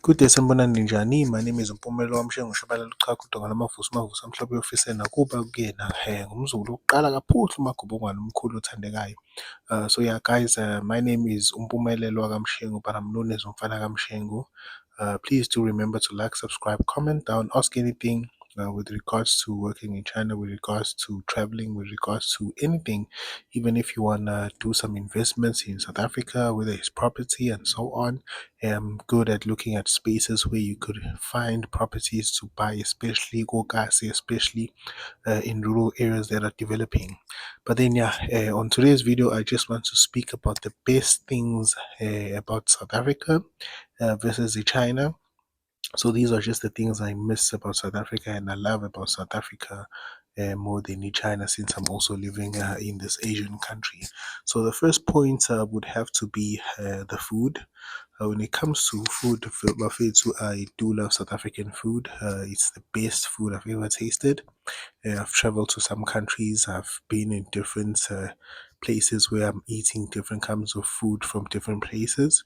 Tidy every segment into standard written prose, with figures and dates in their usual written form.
Good day sanibonani njani? My name is Mpumelo Wamshengu Shabalala Uchaku Dongana Mavuso amhlophe ofise nakuba kuyena ngumZulu wokuqala kaphuzu uMagubungwana omkhulu othandekayo. So yeah, guys, my name is Umpumelelo Kamshengu, but I'm known as Umfana Kamshengu. Please do remember to like, subscribe, comment down, ask anything with regards to working in China, with regards to traveling, with regards to anything, even if you wanna do some investments in South Africa, whether it's property and so on. I'm good at looking at spaces where you could find properties to buy, especially Gokasi, especially in rural areas that are developing. But then, yeah, on today's video, I just want to speak about the best things about South Africa versus China. So these are just the things I miss about South Africa and I love about South Africa more than in China, since I'm also living in this Asian country. So the first point would have to be the food. When it comes to food, Bafethu, I do love South African food. It's the best food I've ever tasted. I've traveled to some countries. I've been in different places where I'm eating different kinds of food from different places.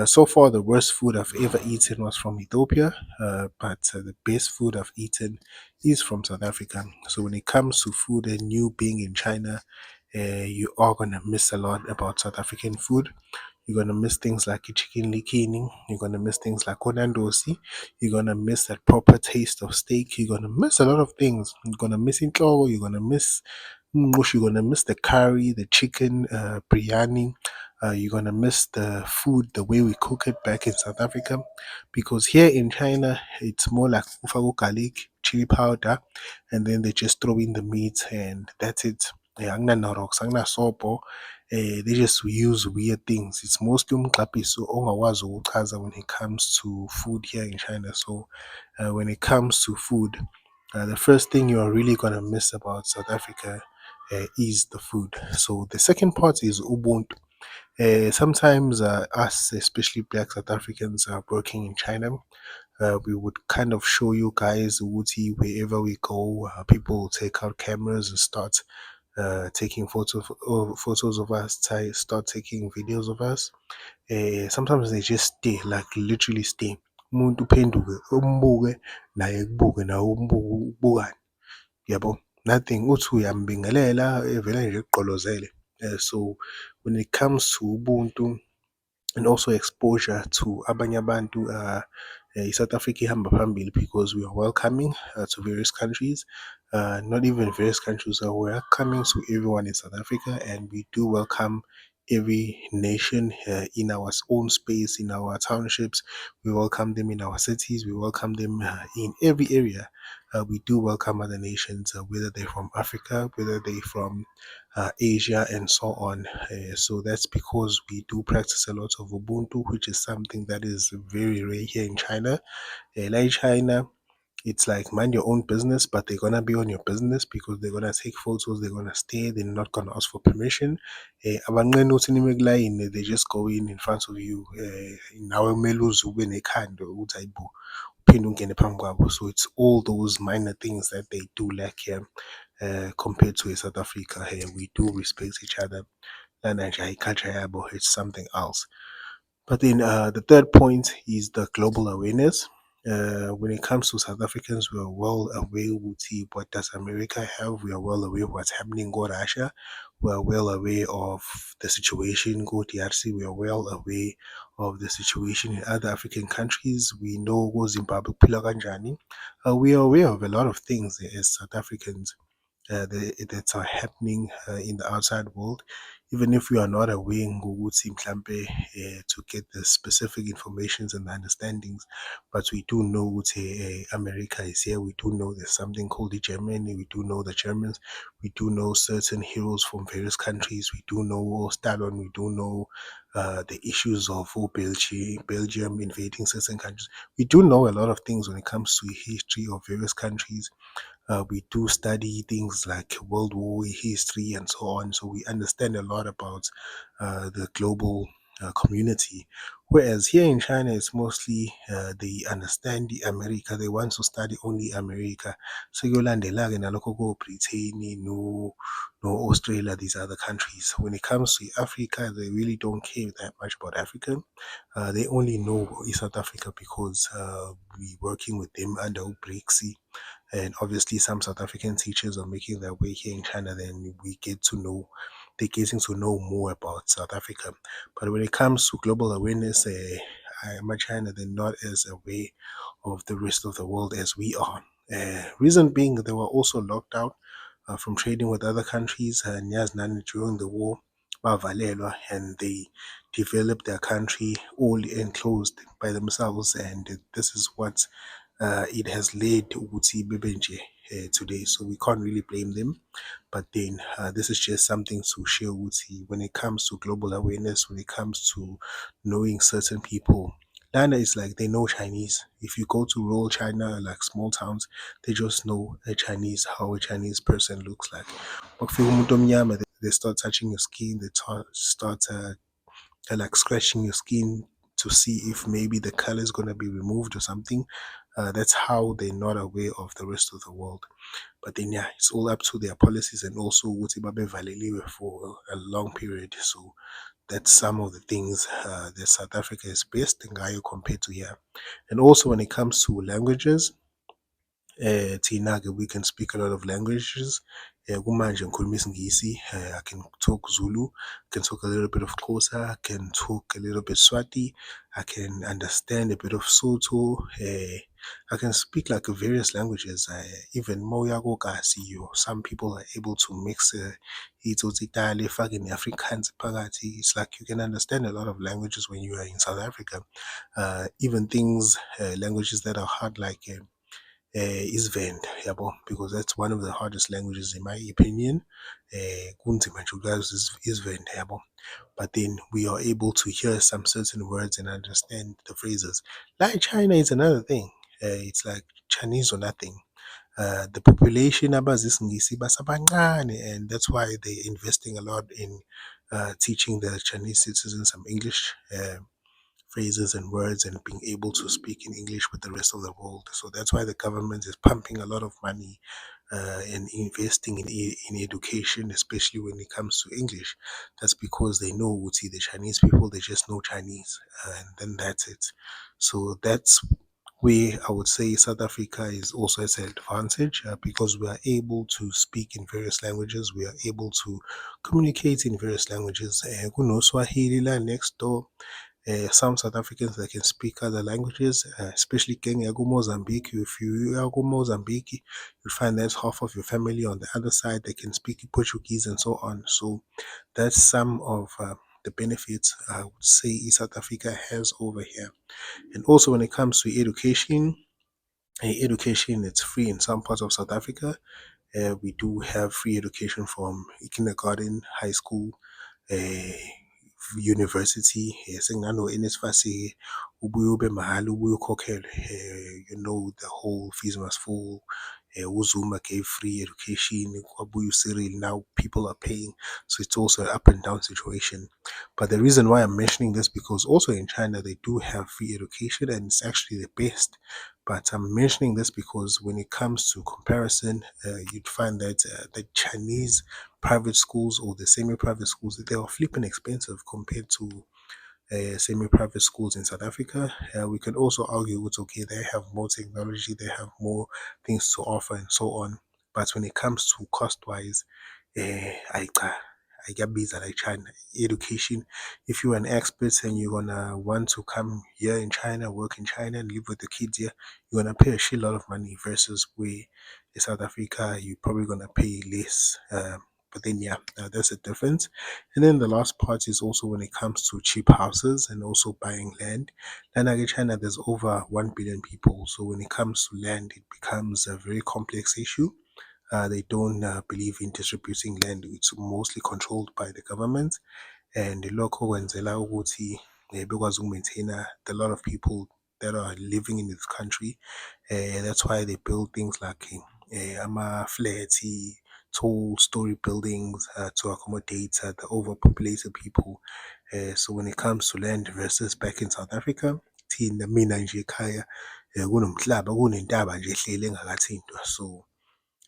So far, the worst food I've ever eaten was from Ethiopia, but the best food I've eaten is from South Africa. So when it comes to food and you being in China, you are gonna miss a lot about South African food. You're gonna miss things like chicken likini. You're gonna miss things like konandosi. You're gonna miss that proper taste of steak. You're gonna miss a lot of things. You're gonna miss intloko. You're gonna miss mush. You're gonna miss the curry, the chicken, biryani. You're gonna miss the food, the way we cook it back in South Africa, because here in China it's more like ufako garlic, chili powder, and then they just throw in the meat and that's it. Akunanarok, akunasobho. They just use weird things. It's mostly umxabiso ongakwazi ukuchaza when it comes to food here in China. So when it comes to food, the first thing you are really gonna miss about South Africa is the food. So the second part is Ubuntu. Sometimes us, especially Black South Africans, are working in China. We would kind of show you guys Wuti wherever we go. People will take out cameras and start taking photos of us, start taking videos of us. Sometimes they just stay, like literally stay. Umuntu uphenduke umbuke naye kubuke nawe umbukane, yabo, nothing uthi uyambingelela evele nje ekugqolozele. So when it comes to ubuntu and also exposure to abanye abantu, South Africa ihamba phambili because we are welcoming to various countries. Not even various countries, we are coming to everyone in South Africa, and we do welcome every nation in our own space, in our townships. We welcome them in our cities. We welcome them in every area. We do welcome other nations, whether they're from Africa, whether they're from Asia, and so on. So that's because we do practice a lot of Ubuntu, which is something that is very rare here in China. Like China, it's like mind your own business, but they're gonna be on your business because they're gonna take photos, they're gonna stay, they're not gonna ask for permission. Abanqena ukuthi nime kulayini, they just go in front of you. Nawe kumele uze ube nekhanda ukuthi hayibo uphinde ungene phambi kwabo. So it's all those minor things that they do lack here compared to South Africa. Here we do respect each other. And culture yabo, it's something else. But then the third point is the global awareness. When it comes to South Africans, we are well aware what does America have. We are well aware of what's happening in Russia. We are well aware of the situation in DRC. We are well aware of the situation in other African countries. We know Zimbabwe phila kanjani. We are aware of a lot of things as South Africans that are happening in the outside world, even if we are not aware ngokuthi mhlampe to get the specific informations and the understandings. But we do know that America is here. We do know there's something called the Germany. We do know the Germans. We do know certain heroes from various countries. We do know Stalin. We do know the issues of Belgium invading certain countries. We do know a lot of things when it comes to history of various countries. We do study things like World War history and so on. So we understand a lot about the global community. Whereas here in China, it's mostly they understand the America. They want to study only America. So Yolandela and Aloko Britain, no Australia, these other countries. When it comes to Africa, they really don't care that much about Africa. They only know South Africa because we're working with them under BRICS, and obviously some South African teachers are making their way here in China. Then we get to know, they're getting to know more about South Africa. But when it comes to global awareness, China, they're not as aware of the rest of the world as we are. Reason being, they were also locked out from trading with other countries. Nyaznani during the war, bavalelwa, and they developed their country all enclosed by themselves, and this is what it has led to Uguti Bebenje today. So we can't really blame them. But then this is just something to share Uguti when it comes to global awareness, when it comes to knowing certain people. China is like they know Chinese. If you go to rural China, like small towns, they just know a Chinese, how a Chinese person looks like. But for umuntu omnyama, they start touching your skin, they start like scratching your skin to see if maybe the color is going to be removed or something. That's how they're not aware of the rest of the world. But then, yeah, it's all up to their policies, and also what babe valeliwe for a long period. So that's some of the things that South Africa is best in Gaio compared to here. And also when it comes to languages, thina-ke we can speak a lot of languages. Kumanje ngikhuluma isiNgisi, I can talk Zulu, I can talk a little bit of Xhosa, I can talk a little bit Swati, I can understand a bit of Sotho, I can speak like various languages. Even Moya Kasi, some people are able to mix Itsotsi-Tale, fucking Afrikaans phakathi. It's like you can understand a lot of languages when you are in South Africa. Even things, languages that are hard like isiVenda, yabo, because that's one of the hardest languages in my opinion. Kunzima nje ukwazi isiVenda, yabo. But then we are able to hear some certain words and understand the phrases. Like China is another thing. It's like Chinese or nothing. The population abazi isiNgisi basabancane, and that's why they're investing a lot in teaching the Chinese citizens some English phrases and words, and being able to speak in English with the rest of the world. So that's why the government is pumping a lot of money and investing in education, especially when it comes to English. That's because they know, would see the Chinese people, they just know Chinese, and then that's it. So that's where I would say South Africa is also at an advantage because we are able to speak in various languages. We are able to communicate in various languages. Kuno Swahili la next door, some South Africans that can speak other languages, especially Kenya, Mozambique. If you go Mozambique, you find that half of your family on the other side they can speak Portuguese and so on. So that's some of the benefits I would say South Africa has over here. And also when it comes to education, education it's free in some parts of South Africa. We do have free education from kindergarten, high school, uh, university. Sengano NSFAS ubuye ube mahhala ubuye ukhokhelwe. The whole fees must fall. Uzuma gave free education. Kwabuye Cyril, now people are paying. So it's also an up and down situation. But the reason why I'm mentioning this, because also in China they do have free education and it's actually the best. But I'm mentioning this because when it comes to comparison, you'd find that the Chinese private schools or the semi-private schools, they are flipping expensive compared to semi-private schools in South Africa. We can also argue it's okay, they have more technology, they have more things to offer and so on. But when it comes to cost-wise, I ayabiza like China. Education, if you're an expert and you're gonna want to come here in China, work in China and live with the kids here, you're gonna pay a shit lot of money versus where in South Africa you're probably gonna pay less. But then yeah, that's a difference. And then the last part is also when it comes to cheap houses and also buying land. Then again, China, there's over 1 billion people. So when it comes to land, it becomes a very complex issue. They don't believe in distributing land. It's mostly controlled by the government. And lokho kwenzela ukuthi bekwazi ukumaintaina the lot of people that are living in this country. That's why they build things like ama-flats, tall story buildings to accommodate the overpopulated people. So when it comes to land versus back in South Africa, mina nje ekhaya kunomhlaba, kunentaba nje ehleli engakathintwa. So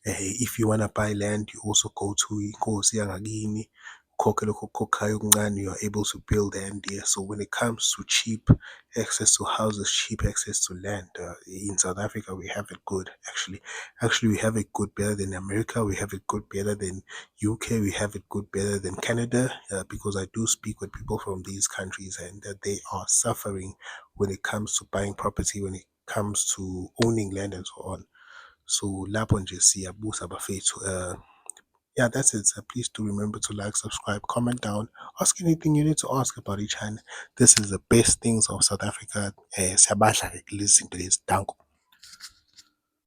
if you wanna buy land, you also go to inkosi yangakini, ukhokhe lokho okukhokhayo okuncane, you are able to build land here. So when it comes to cheap access to houses, cheap access to land, in South Africa, we have it good, actually. Actually, we have it good better than America. We have it good better than UK. We have it good better than Canada, because I do speak with people from these countries, and that they are suffering when it comes to buying property, when it comes to owning land and so on. So lapho nje siyabusa bafethu. Yeah, that's it. So please do remember to like, subscribe, comment down, ask anything you need to ask about each hand. This is the best things of South Africa. Siyabadla ke kulezi zinto lezi. Danko.